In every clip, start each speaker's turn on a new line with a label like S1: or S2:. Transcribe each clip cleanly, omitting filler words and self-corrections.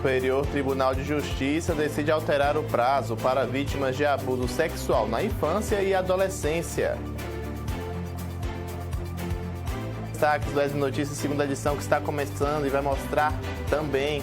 S1: Superior Tribunal de Justiça decide alterar o prazo para vítimas de abuso sexual na infância e adolescência. Destaques do SB Notícias, segunda edição, que está começando e vai mostrar também.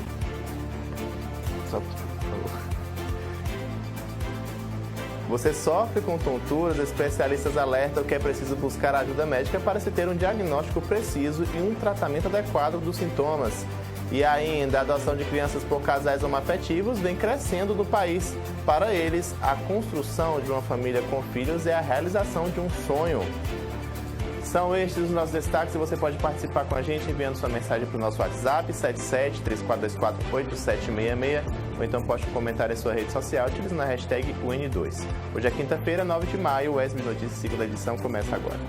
S1: Você sofre com tonturas, especialistas alertam que é preciso buscar ajuda médica para se ter um diagnóstico preciso e um tratamento adequado dos sintomas. E ainda, a adoção de crianças por casais homoafetivos vem crescendo no país. Para eles, a construção de uma família com filhos é a realização de um sonho. São estes os nossos destaques e você pode participar com a gente enviando sua mensagem para o nosso WhatsApp 77-3424-8766 ou então poste um comentário em sua rede social utilizando a hashtag UN2. Hoje é quinta-feira, 9 de maio, o SB Notícias, segunda edição, começa agora.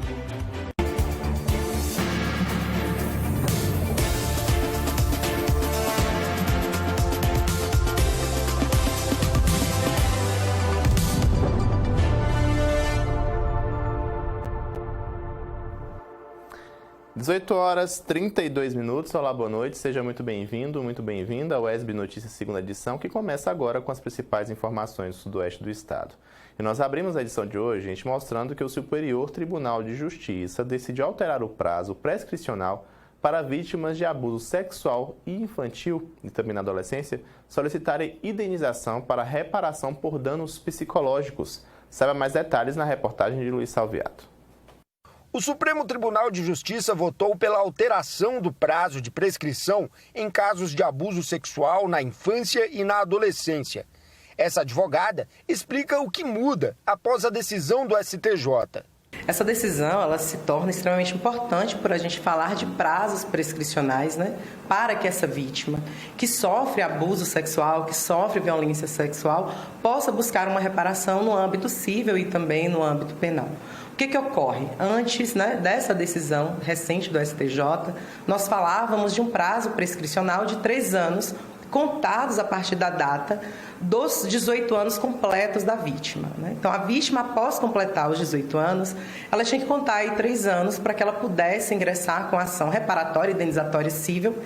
S1: 18 horas 32 minutos. Olá, boa noite. Seja muito bem-vindo, muito bem-vinda ao SB Notícias, segunda edição, que começa agora com as principais informações do sudoeste do estado. E nós abrimos a edição de hoje, gente, mostrando que o Superior Tribunal de Justiça decidiu alterar o prazo prescricional para vítimas de abuso sexual e infantil e também na adolescência solicitarem indenização para reparação por danos psicológicos. Saiba mais detalhes na reportagem de Luiz Salviato.
S2: O Supremo Tribunal de Justiça votou pela alteração do prazo de prescrição em casos de abuso sexual na infância e na adolescência. Essa advogada explica o que muda após a decisão do STJ.
S3: Essa decisão ela se torna extremamente importante por a gente falar de prazos prescricionais, para que essa vítima que sofre abuso sexual, que sofre violência sexual, possa buscar uma reparação no âmbito civil e também no âmbito penal. O que ocorre? Antes dessa decisão recente do STJ, nós falávamos de um prazo prescricional de 3 anos, contados a partir da data dos 18 anos completos da vítima. Então, a vítima, após completar os 18 anos, ela tinha que contar aí 3 anos para que ela pudesse ingressar com ação reparatória e indenizatória civil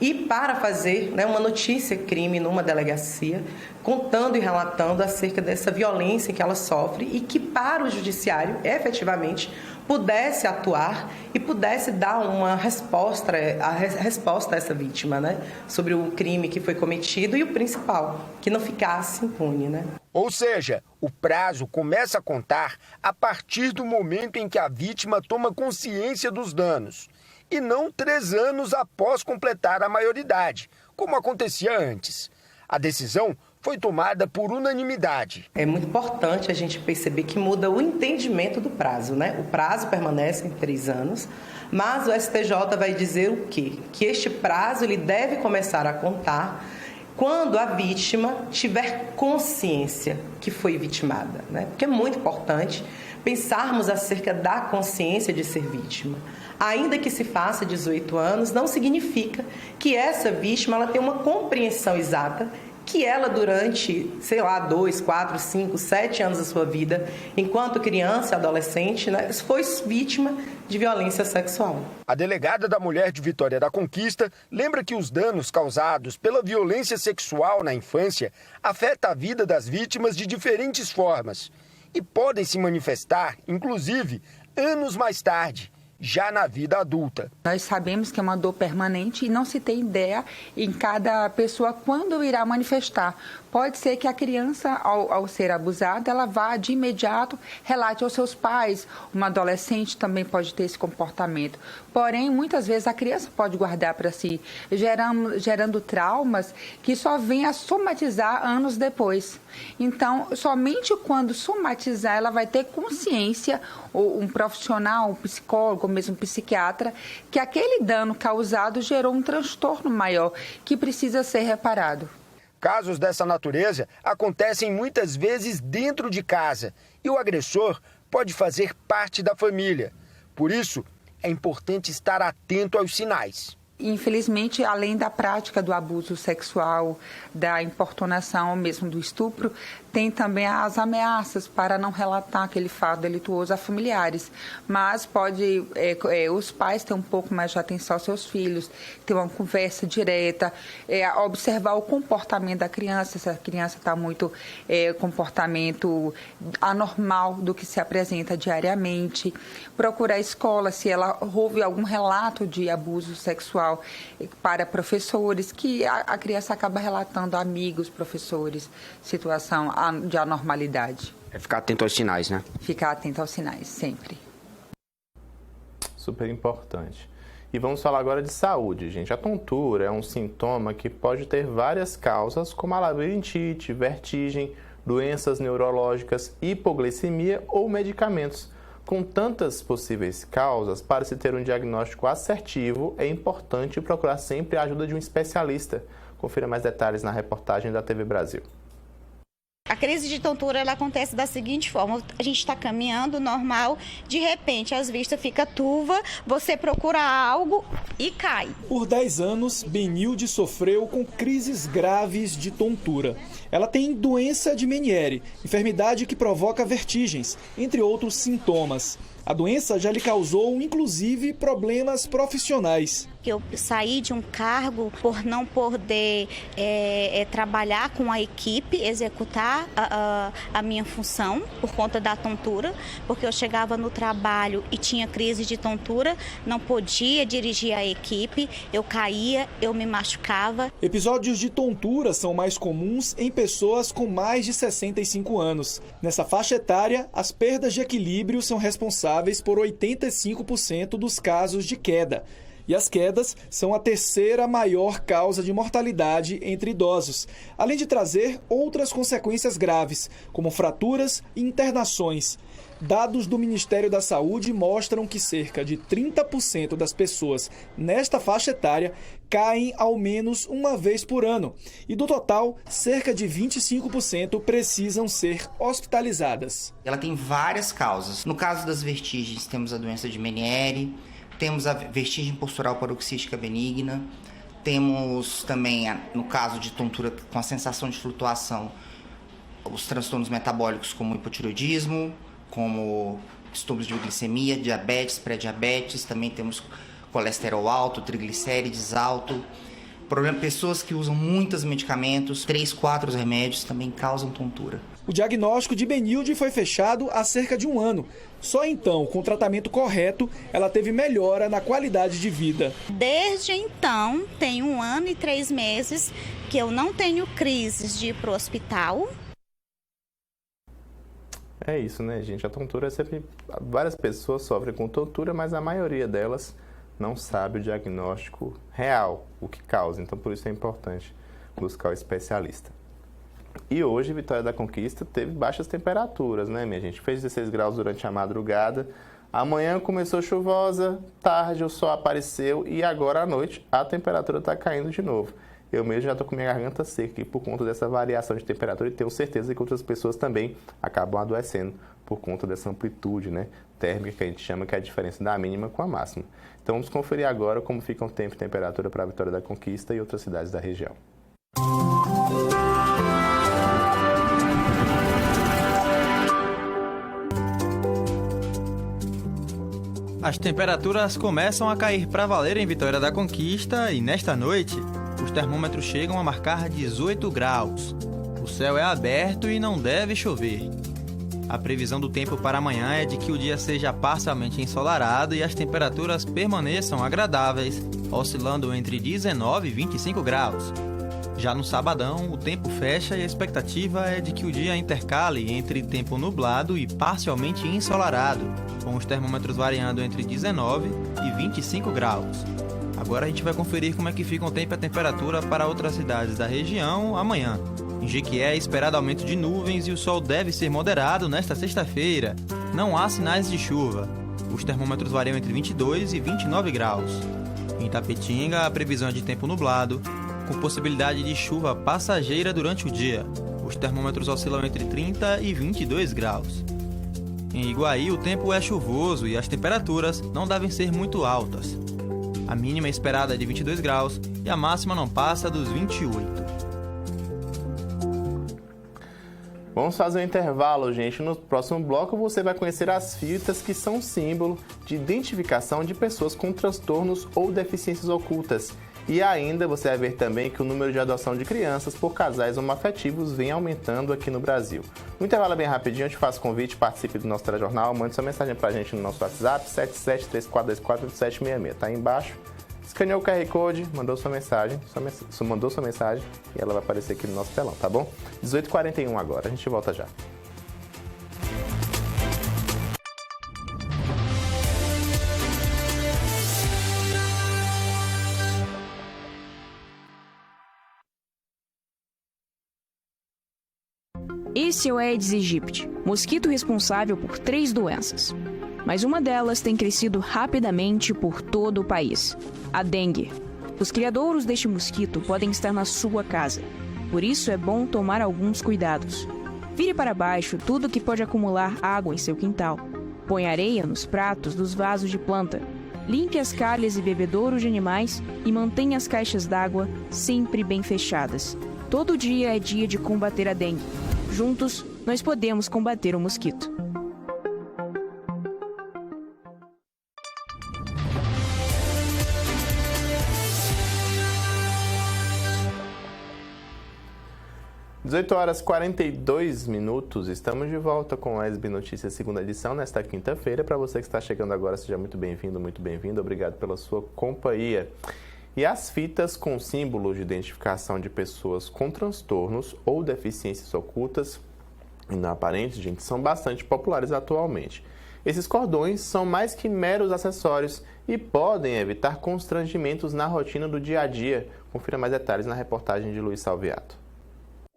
S3: e para fazer uma notícia-crime numa delegacia, contando e relatando acerca dessa violência que ela sofre e que, para o judiciário, efetivamente, pudesse atuar e pudesse dar uma resposta a essa vítima, sobre o crime que foi cometido e o principal, que não ficasse impune,
S2: Ou seja, o prazo começa a contar a partir do momento em que a vítima toma consciência dos danos, e não 3 anos após completar a maioridade, como acontecia antes. A decisão foi tomada por unanimidade.
S3: É muito importante a gente perceber que muda o entendimento do prazo, O prazo permanece em 3 anos, mas o STJ vai dizer o quê? Que este prazo ele deve começar a contar quando a vítima tiver consciência que foi vitimada, Porque é muito importante pensarmos acerca da consciência de ser vítima. Ainda que se faça 18 anos, não significa que essa vítima ela tenha uma compreensão exata que ela durante, 2, 4, 5, 7 anos da sua vida, enquanto criança e adolescente, foi vítima de violência sexual.
S2: A delegada da Mulher de Vitória da Conquista lembra que os danos causados pela violência sexual na infância afetam a vida das vítimas de diferentes formas e podem se manifestar, inclusive, anos mais tarde, já na vida adulta.
S4: Nós sabemos que é uma dor permanente e não se tem ideia em cada pessoa quando irá manifestar. Pode ser que a criança, ao ser abusada, ela vá de imediato, relate aos seus pais. Uma adolescente também pode ter esse comportamento. Porém, muitas vezes a criança pode guardar para si, gerando traumas que só vêm a somatizar anos depois. Então, somente quando somatizar, ela vai ter consciência, ou um profissional, um psicólogo, ou mesmo um psiquiatra, que aquele dano causado gerou um transtorno maior que precisa ser reparado.
S2: Casos dessa natureza acontecem muitas vezes dentro de casa e o agressor pode fazer parte da família. Por isso, é importante estar atento aos sinais.
S4: Infelizmente, além da prática do abuso sexual, da importunação ou mesmo do estupro, tem também as ameaças para não relatar aquele fato delituoso a familiares. Mas pode os pais ter um pouco mais de atenção aos seus filhos, ter uma conversa direta, observar o comportamento da criança, se a criança está muito comportamento anormal do que se apresenta diariamente, procurar a escola se ela houve algum relato de abuso sexual para professores, que a criança acaba relatando a amigos, professores, situação de anormalidade.
S2: É ficar atento aos sinais, né?
S4: Ficar atento aos sinais, sempre.
S1: Super importante. E vamos falar agora de saúde, gente. A tontura é um sintoma que pode ter várias causas, como a labirintite, vertigem, doenças neurológicas, hipoglicemia ou medicamentos. Com tantas possíveis causas, para se ter um diagnóstico assertivo, é importante procurar sempre a ajuda de um especialista. Confira mais detalhes na reportagem da TV Brasil.
S5: A crise de tontura ela acontece da seguinte forma: a gente está caminhando normal, de repente as vistas ficam turva, você procura algo e cai.
S6: Por 10 anos, Benilde sofreu com crises graves de tontura. Ela tem doença de Meniere, enfermidade que provoca vertigens, entre outros sintomas. A doença já lhe causou, inclusive, problemas profissionais.
S5: Eu saí de um cargo por não poder trabalhar com a equipe, executar a minha função por conta da tontura, porque eu chegava no trabalho e tinha crise de tontura, não podia dirigir a equipe, eu caía, eu me machucava.
S6: Episódios de tontura são mais comuns em pessoas com mais de 65 anos. Nessa faixa etária, as perdas de equilíbrio são responsáveis por 85% dos casos de queda. E as quedas são a terceira maior causa de mortalidade entre idosos, além de trazer outras consequências graves, como fraturas e internações. Dados do Ministério da Saúde mostram que cerca de 30% das pessoas nesta faixa etária caem ao menos uma vez por ano. E do total, cerca de 25% precisam ser hospitalizadas.
S7: Ela tem várias causas. No caso das vertigens, temos a doença de Meniere, temos a vertigem postural paroxística benigna, temos também, no caso de tontura com a sensação de flutuação, os transtornos metabólicos como hipotireoidismo, como distúrbios de glicemia, diabetes, pré-diabetes, também temos colesterol alto, triglicérides alto. Pessoas que usam muitos medicamentos, 3, 4 remédios também causam tontura.
S6: O diagnóstico de Benilde foi fechado há cerca de um ano. Só então, com o tratamento correto, ela teve melhora na qualidade de vida.
S5: Desde então, tem 1 ano e 3 meses que eu não tenho crises de ir para o hospital.
S1: É isso, né, gente? A tontura é sempre... Várias pessoas sofrem com tontura, mas a maioria delas não sabe o diagnóstico real, o que causa. Então, por isso é importante buscar o especialista. E hoje, Vitória da Conquista teve baixas temperaturas, né, minha gente? Fez 16 graus durante a madrugada. Amanhã começou chuvosa, tarde o sol apareceu e agora à noite a temperatura está caindo de novo. Eu mesmo já estou com minha garganta seca aqui por conta dessa variação de temperatura e tenho certeza que outras pessoas também acabam adoecendo por conta dessa amplitude, né, térmica que a gente chama, que é a diferença da mínima com a máxima. Então vamos conferir agora como fica o tempo e temperatura para a Vitória da Conquista e outras cidades da região.
S8: As temperaturas começam a cair para valer em Vitória da Conquista e nesta noite os termômetros chegam a marcar 18 graus. O céu é aberto e não deve chover. A previsão do tempo para amanhã é de que o dia seja parcialmente ensolarado e as temperaturas permaneçam agradáveis, oscilando entre 19 e 25 graus. Já no sabadão, o tempo fecha e a expectativa é de que o dia intercale entre tempo nublado e parcialmente ensolarado, com os termômetros variando entre 19 e 25 graus. Agora a gente vai conferir como é que fica o tempo e a temperatura para outras cidades da região amanhã. Em Jequié é esperado aumento de nuvens e o sol deve ser moderado nesta sexta-feira. Não há sinais de chuva. Os termômetros variam entre 22 e 29 graus. Em Itapetinga, a previsão é de tempo nublado, com possibilidade de chuva passageira durante o dia. Os termômetros oscilam entre 30 e 22 graus. Em Iguaí, o tempo é chuvoso e as temperaturas não devem ser muito altas. A mínima esperada é de 22 graus e a máxima não passa dos 28.
S1: Vamos fazer um intervalo, gente. No próximo bloco você vai conhecer as fitas que são símbolo de identificação de pessoas com transtornos ou deficiências ocultas. E ainda você vai ver também que o número de adoção de crianças por casais homoafetivos vem aumentando aqui no Brasil. O intervalo é bem rapidinho, eu te faço convite, participe do nosso telejornal, mande sua mensagem pra gente no nosso WhatsApp, 7734248766. Tá aí embaixo. Escaneou o QR Code, mandou sua mensagem e ela vai aparecer aqui no nosso telão, tá bom? 18h41 agora, a gente volta já.
S9: Esse é o Aedes aegypti, mosquito responsável por 3 doenças. Mas uma delas tem crescido rapidamente por todo o país: a dengue. Os criadouros deste mosquito podem estar na sua casa. Por isso é bom tomar alguns cuidados. Vire para baixo tudo que pode acumular água em seu quintal. Põe areia nos pratos dos vasos de planta. Limpe as calhas e bebedouros de animais e mantenha as caixas d'água sempre bem fechadas. Todo dia é dia de combater a dengue. Juntos, nós podemos combater o mosquito.
S1: Às 18h42, estamos de volta com o SB Notícias, segunda edição, nesta quinta-feira. Para você que está chegando agora, seja muito bem-vindo, muito bem-vindo. Obrigado pela sua companhia. E as fitas com símbolos de identificação de pessoas com transtornos ou deficiências ocultas e não aparentes, gente, são bastante populares atualmente. Esses cordões são mais que meros acessórios e podem evitar constrangimentos na rotina do dia a dia. Confira mais detalhes na reportagem de Luiz Salviato.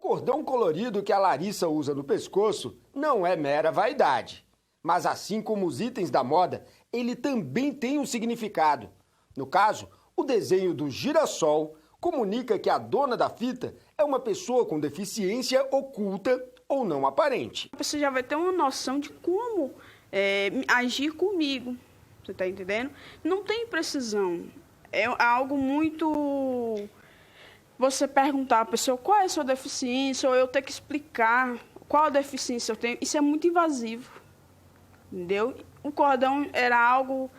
S2: O cordão colorido que a Larissa usa no pescoço não é mera vaidade. Mas assim como os itens da moda, ele também tem um significado. No caso, o desenho do girassol comunica que a dona da fita é uma pessoa com deficiência oculta ou não aparente.
S10: A pessoa já vai ter uma noção de como agir comigo, você está entendendo? Não tem precisão, é algo muito... Você perguntar à pessoa qual é a sua deficiência, ou eu ter que explicar qual a deficiência eu tenho, isso é muito invasivo, entendeu? O cordão é algo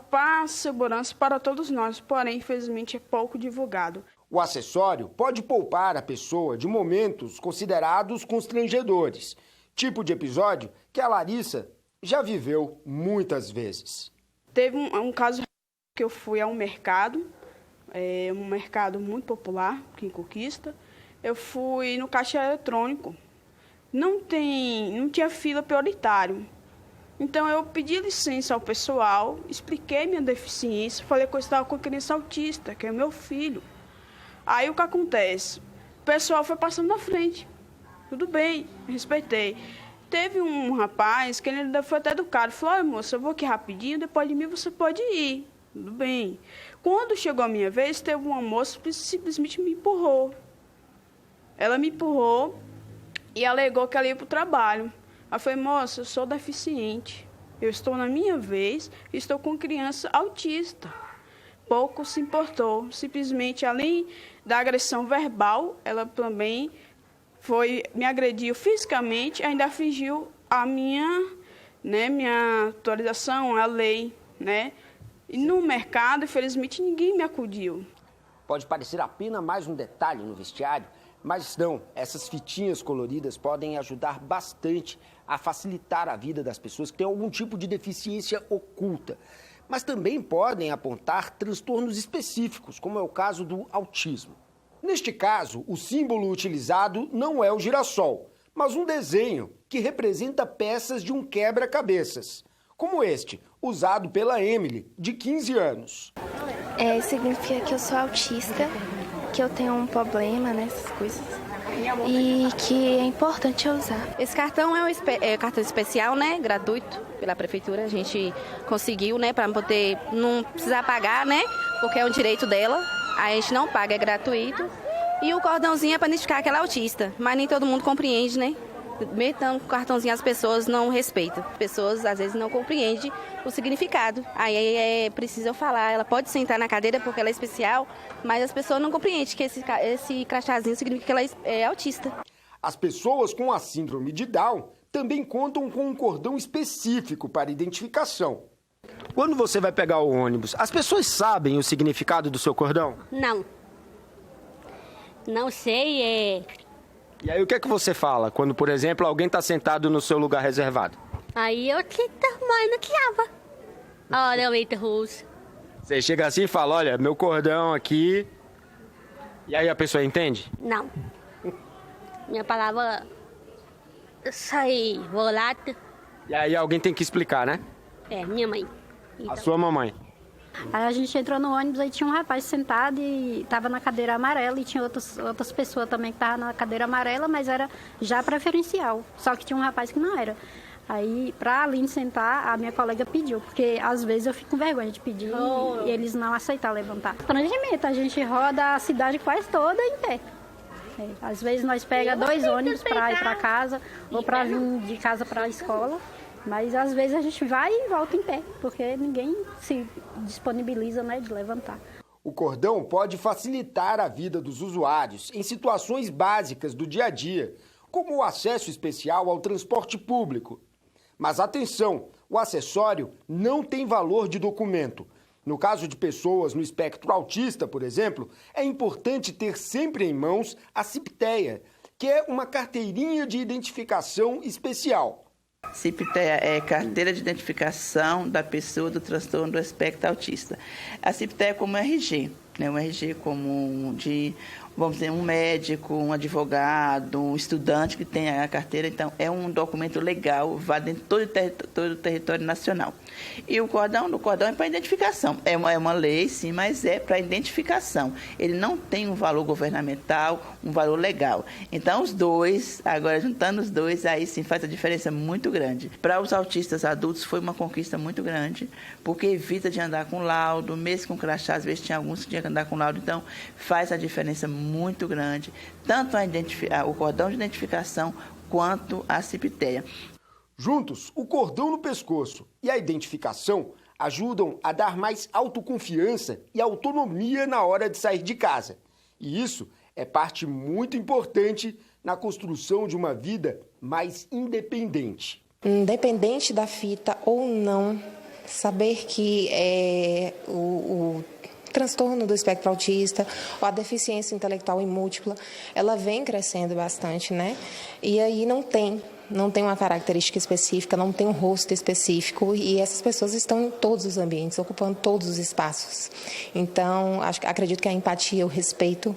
S10: para segurança para todos nós, porém, infelizmente, é pouco divulgado.
S2: O acessório pode poupar a pessoa de momentos considerados constrangedores, tipo de episódio que a Larissa já viveu muitas vezes.
S10: Teve um caso que eu fui a um mercado muito popular aqui em Conquista. Eu fui no caixa eletrônico. Não tinha fila prioritário. Então eu pedi licença ao pessoal, expliquei minha deficiência, falei que eu estava com a criança autista, que é meu filho. Aí o que acontece? O pessoal foi passando na frente. Tudo bem, respeitei. Teve um rapaz que ele foi até educado, falou: "Olha, moça, eu vou aqui rapidinho, depois de mim você pode ir." Tudo bem. Quando chegou a minha vez, teve uma moça que simplesmente me empurrou. Ela me empurrou e alegou que ela ia para o trabalho. Aí eu falei: "Moça, eu sou deficiente. Eu estou na minha vez e estou com criança autista." Pouco se importou. Simplesmente, além da agressão verbal, ela também me agrediu fisicamente, ainda fingiu a minha autorização, a lei, né? E no mercado, infelizmente, ninguém me acudiu.
S2: Pode parecer apenas mais um detalhe no vestiário, mas não, essas fitinhas coloridas podem ajudar bastante a facilitar a vida das pessoas que têm algum tipo de deficiência oculta. Mas também podem apontar transtornos específicos, como é o caso do autismo. Neste caso, o símbolo utilizado não é o girassol, mas um desenho que representa peças de um quebra-cabeças, como este, usado pela Emily, de 15 anos.
S11: Significa que eu sou autista, que eu tenho um problema nessas coisas e que é importante eu usar.
S12: Esse cartão é um cartão especial, né, gratuito pela prefeitura. A gente conseguiu, né, para poder não precisar pagar, né, porque é um direito dela. A gente não paga, é gratuito. E o cordãozinho é para identificar que ela é autista, mas nem todo mundo compreende, né? metendo o cartãozinho, as pessoas não respeitam. As pessoas às vezes não compreendem o significado. Aí é preciso eu falar, ela pode sentar na cadeira porque ela é especial, mas as pessoas não compreendem que esse crachazinho significa que ela é autista.
S2: As pessoas com a síndrome de Down também contam com um cordão específico para identificação. Quando você vai pegar o ônibus, as pessoas sabem o significado do seu cordão?
S13: Não. Não sei,
S2: E aí o que é que você fala quando, por exemplo, alguém está sentado no seu lugar reservado?
S13: Aí eu te mãe que aba. Olha, eu eito russo.
S2: Você chega assim e fala, olha, meu cordão aqui. E aí a pessoa entende?
S13: Não. Minha palavra... Sai, volata.
S2: E aí alguém tem que explicar, né?
S13: Minha mãe.
S2: Então. A sua mamãe.
S14: Aí a gente entrou no ônibus, aí tinha um rapaz sentado e estava na cadeira amarela e tinha outras pessoas também que estavam na cadeira amarela, mas era já preferencial. Só que tinha um rapaz que não era. Aí, para a Aline sentar, a minha colega pediu, porque às vezes eu fico com vergonha de pedir e eles não aceitaram levantar. Constrangimento, a gente roda a cidade quase toda em pé. Às vezes nós pegamos 2 ônibus para ir para casa ou para vir de casa para a escola. Mas às vezes a gente vai e volta em pé, porque ninguém se disponibiliza, né, de levantar.
S2: O cordão pode facilitar a vida dos usuários em situações básicas do dia a dia, como o acesso especial ao transporte público. Mas atenção, o acessório não tem valor de documento. No caso de pessoas no espectro autista, por exemplo, é importante ter sempre em mãos a CIPTEA, que é uma carteirinha de identificação especial.
S15: CIPTEA é carteira de identificação da pessoa do transtorno do espectro autista. A CIPTEA é como um RG, né? Um RG como de, vamos dizer, um médico, um advogado, um estudante que tem a carteira. Então, é um documento legal, vale em todo o território nacional. E o cordão é para identificação. É uma lei, sim, mas é para identificação. Ele não tem um valor governamental, um valor legal. Então, os dois, agora juntando os dois, aí sim faz a diferença muito grande. Para os autistas adultos foi uma conquista muito grande, porque evita de andar com laudo, mesmo com crachá, às vezes tinha alguns que tinham que andar com laudo, então faz a diferença muito grande, tanto o cordão de identificação quanto a CIPTEA.
S2: Juntos, o cordão no pescoço e a identificação ajudam a dar mais autoconfiança e autonomia na hora de sair de casa. E isso é parte muito importante na construção de uma vida mais independente.
S16: Independente da fita ou não, saber que o transtorno do espectro autista ou a deficiência intelectual e múltipla, ela vem crescendo bastante, né? E aí não tem uma característica específica, não tem um rosto específico e essas pessoas estão em todos os ambientes, ocupando todos os espaços. Então, acredito que a empatia, o respeito,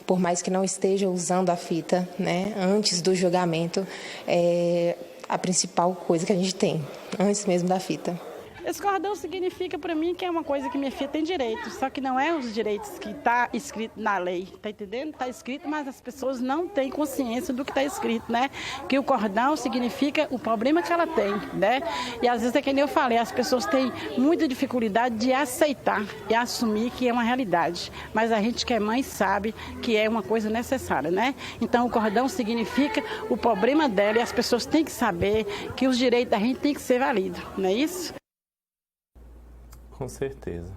S16: por mais que não esteja usando a fita, né, antes do julgamento, é a principal coisa que a gente tem, antes mesmo da fita.
S17: Esse cordão significa para mim que é uma coisa que minha filha tem direito, só que não é os direitos que está escrito na lei, tá entendendo? Está escrito, mas as pessoas não têm consciência do que está escrito, né? Que o cordão significa o problema que ela tem, né? E às vezes é que nem eu falei, as pessoas têm muita dificuldade de aceitar e assumir que é uma realidade, mas a gente que é mãe sabe que é uma coisa necessária, né? Então o cordão significa o problema dela e as pessoas têm que saber que os direitos da gente têm que ser válidos, não é isso?
S1: Com certeza.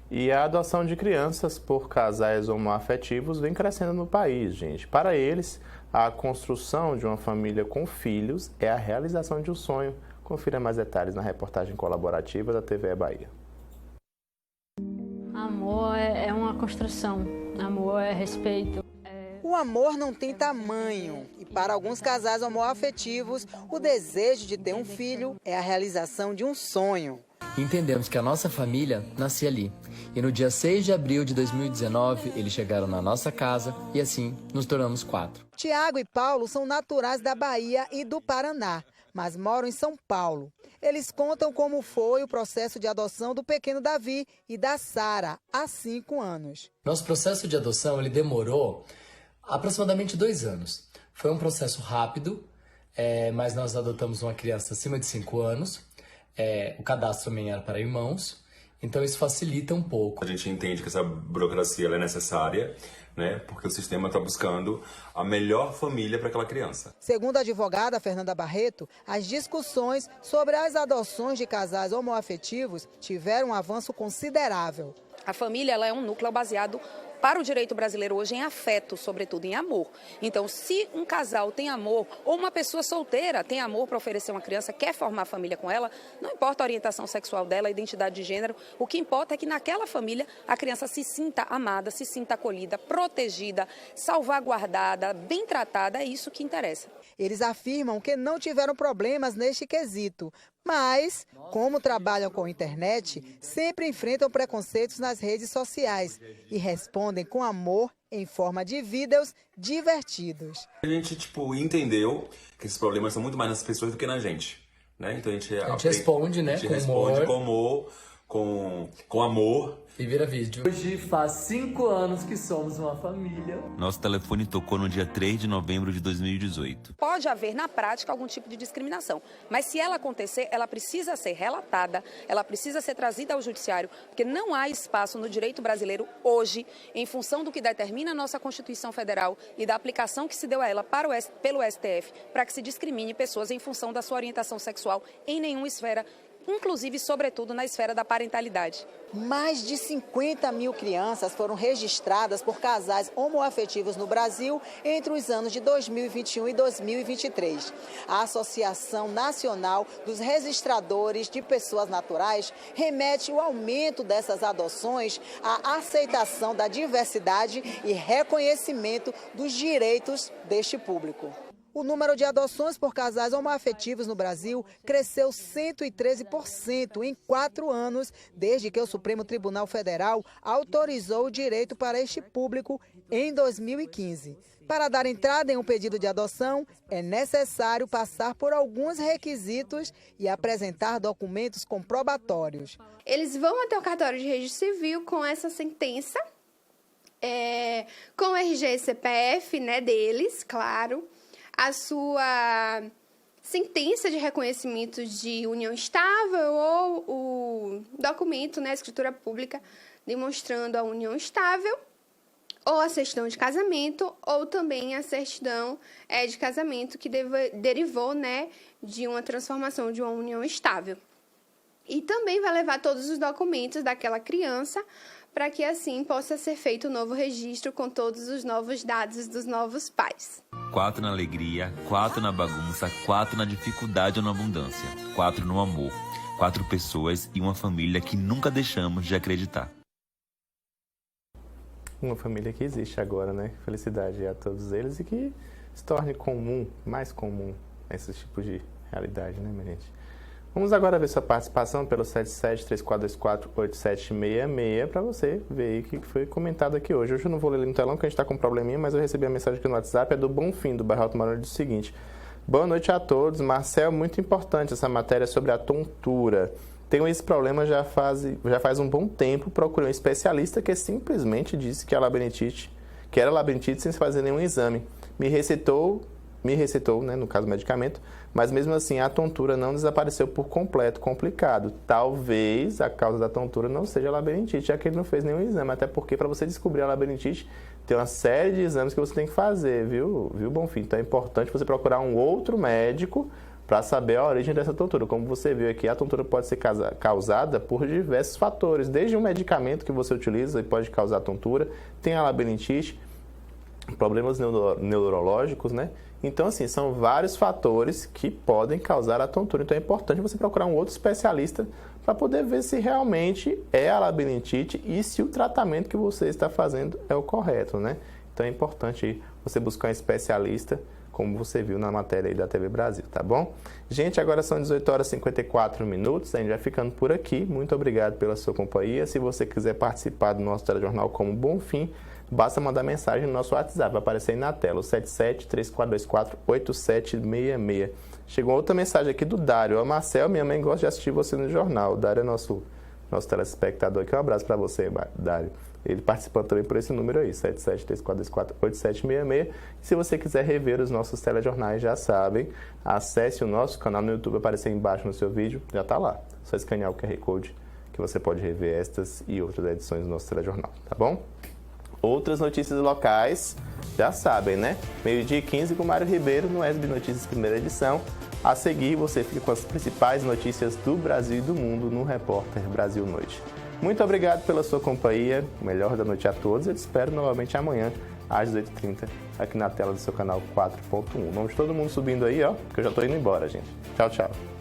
S1: E a adoção de crianças por casais homoafetivos vem crescendo no país, gente. Para eles, a construção de uma família com filhos é a realização de um sonho. Confira mais detalhes na reportagem colaborativa da TVE Bahia.
S18: Amor é uma construção, amor é respeito.
S19: O amor não tem tamanho e para alguns casais homoafetivos, o desejo de ter um filho é a realização de um sonho.
S20: Entendemos que a nossa família nascia ali. E no dia 6 de abril de 2019, eles chegaram na nossa casa e assim nos tornamos 4.
S19: Tiago e Paulo são naturais da Bahia e do Paraná, mas moram em São Paulo. Eles contam como foi o processo de adoção do pequeno Davi e da Sara, há 5 anos.
S20: Nosso processo de adoção ele demorou aproximadamente 2 anos. Foi um processo rápido, mas nós adotamos uma criança acima de 5 anos. O cadastro também era para irmãos Então isso facilita um pouco.
S21: A gente entende que essa burocracia ela é necessária, né? Porque o sistema está buscando a melhor família para aquela criança.
S19: Segundo a advogada Fernanda Barreto, as discussões sobre as adoções de casais homoafetivos tiveram um avanço considerável.
S22: A família ela é um núcleo baseado para o direito brasileiro hoje em afeto, sobretudo em amor. Então, se um casal tem amor, ou uma pessoa solteira tem amor para oferecer uma criança, quer formar família com ela, não importa a orientação sexual dela, a identidade de gênero, o que importa é que naquela família a criança se sinta amada, se sinta acolhida, protegida, salvaguardada, bem tratada, é isso que interessa.
S19: Eles afirmam que não tiveram problemas neste quesito, mas, como trabalham com a internet, sempre enfrentam preconceitos nas redes sociais e respondem com amor em forma de vídeos divertidos.
S21: A gente, entendeu que esses problemas são muito mais nas pessoas do que na gente, né? Então a gente
S20: responde, né?
S21: A gente responde com humor, com amor.
S20: E vira vídeo. Hoje faz 5 anos que somos uma família.
S23: Nosso telefone tocou no dia 3 de novembro de 2018.
S22: Pode haver na prática algum tipo de discriminação, mas se ela acontecer, ela precisa ser relatada, ela precisa ser trazida ao judiciário, porque não há espaço no direito brasileiro hoje, em função do que determina a nossa Constituição Federal e da aplicação que se deu a ela pelo STF, para que se discrimine pessoas em função da sua orientação sexual em nenhuma esfera, inclusive, sobretudo, na esfera da parentalidade.
S19: Mais de 50 mil crianças foram registradas por casais homoafetivos no Brasil entre os anos de 2021 e 2023. A Associação Nacional dos Registradores de Pessoas Naturais remete o aumento dessas adoções à aceitação da diversidade e reconhecimento dos direitos deste público. O número de adoções por casais homoafetivos no Brasil cresceu 113% em 4 anos, desde que o Supremo Tribunal Federal autorizou o direito para este público em 2015. Para dar entrada em um pedido de adoção, é necessário passar por alguns requisitos e apresentar documentos comprobatórios.
S24: Eles vão até o cartório de registro civil com essa sentença, com o RG e CPF, deles, claro, a sua sentença de reconhecimento de união estável ou o documento, a escritura pública demonstrando a união estável, ou a certidão de casamento, ou também a certidão de casamento que derivou de uma transformação de uma união estável. E também vai levar todos os documentos daquela criança para que assim possa ser feito o novo registro com todos os novos dados dos novos pais.
S23: 4 na alegria, 4 na bagunça, 4 na dificuldade ou na abundância, 4 no amor, 4 pessoas e uma família que nunca deixamos de acreditar.
S1: Uma família que existe agora, né? Felicidade a todos eles e que se torne comum, mais comum, esse tipo de realidade, né, minha gente? Vamos agora ver sua participação pelo 7734248766 para você ver aí o que foi comentado aqui hoje. Hoje eu não vou ler no telão porque a gente está com um probleminha, mas eu recebi a mensagem aqui no WhatsApp, é do Bonfim, do bairro Alto Marão, diz o seguinte: boa noite a todos. Marcel, muito importante essa matéria sobre a tontura. Tenho esse problema já faz um bom tempo, procurei um especialista que simplesmente disse que era labirintite sem fazer nenhum exame. Me receitou, né, no caso medicamento, mas mesmo assim a tontura não desapareceu por completo, complicado. Talvez a causa da tontura não seja a labirintite, já que ele não fez nenhum exame, até porque para você descobrir a labirintite tem uma série de exames que você tem que fazer, viu Bonfim? Então é importante você procurar um outro médico para saber a origem dessa tontura. Como você viu aqui, a tontura pode ser causada por diversos fatores, desde um medicamento que você utiliza e pode causar tontura, tem a labirintite, problemas neurológicos, né? Então, assim, são vários fatores que podem causar a tontura. Então, é importante você procurar um outro especialista para poder ver se realmente é a labirintite e se o tratamento que você está fazendo é o correto, né? Então, é importante você buscar um especialista, como você viu na matéria aí da TV Brasil, tá bom? Gente, agora são 18h54, a gente vai ficando por aqui. Muito obrigado pela sua companhia. Se você quiser participar do nosso telejornal como Bonfim, basta mandar mensagem no nosso WhatsApp, vai aparecer aí na tela, o 7734248766. Chegou outra mensagem aqui do Dário: Marcel, minha mãe gosta de assistir você no jornal. O Dário é nosso telespectador aqui, um abraço para você, Dário. Ele participando também por esse número aí, 7734248766. Se você quiser rever os nossos telejornais, já sabem, acesse o nosso canal no YouTube, aparecer embaixo no seu vídeo, já está lá. Só escanear o QR Code que você pode rever estas e outras edições do nosso telejornal, tá bom? Outras notícias locais, já sabem, né? 12h15 com Mário Ribeiro no ESB Notícias primeira edição. A seguir, você fica com as principais notícias do Brasil e do mundo no Repórter Brasil Noite. Muito obrigado pela sua companhia, melhor da noite a todos. Eu te espero novamente amanhã, às 18h30, aqui na tela do seu canal 4.1. Vamos todo mundo subindo aí, ó, que eu já tô indo embora, gente. Tchau, tchau.